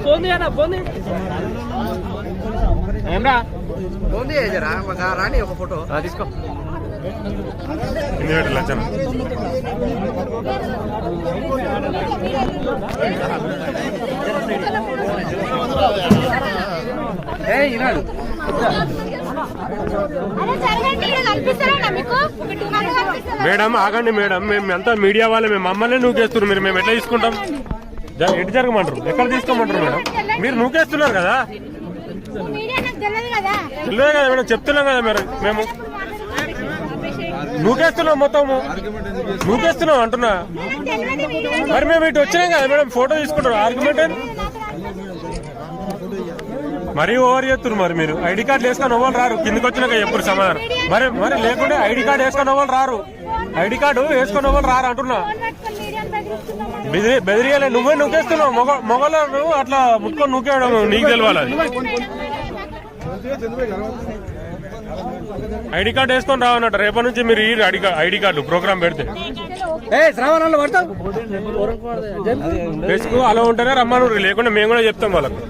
Phone ఏమరా phone చేయరా రాని ఒక ఫోటో తీసుకో. లచ్చన మేడం ఆగండి మేడం, మేము అంతా మీడియా వాళ్ళే, మేము మమ్మల్ని నూకేస్తున్నారు. మేము ఎట్లా తీసుకుంటాం? ఎటు జరగమంటారు? ఎక్కడ తీసుకోమంటారు మేడం? మీరు నూకేస్తున్నారు కదా, తెలియదు కదా మేడం, చెప్తున్నాం కదా మేడం. మేము నూకేస్తున్నాం, మొత్తము నూకేస్తున్నాం అంటున్నా. మరి మేము ఇటు వచ్చినాం కదా మేడం, ఫోటో తీసుకుంటారు. ఆర్గ్యుమెంట్ మరీ ఓవర్ చేస్తున్నారు. మరి మీరు ఐడి కార్డు వేసుకొని అవ్వాలి రారు, కిందకి వచ్చినాక ఎప్పుడు సమాధానం. మరి లేకుంటే ఐడి కార్డు వేసుకొని అవ్వాలి రారు, ఐడి కార్డు వేసుకొని అవ్వాలి రారు అంటున్నా. బెదిరియాలే, నువ్వే నూకేస్తున్నావు. మొగలు అట్లా ముట్టుకొని నూకేయడం నీకు తెలియాలి. ఐడి కార్డు వేసుకొని రావన్నట్టు. రేపటి నుంచి మీరు ఈ ఐడి కార్డు ప్రోగ్రామ్ పెడితే వేసుకు అలా ఉంటేనే రమ్మను, లేకుండా మేము కూడా చెప్తాం వాళ్ళకు.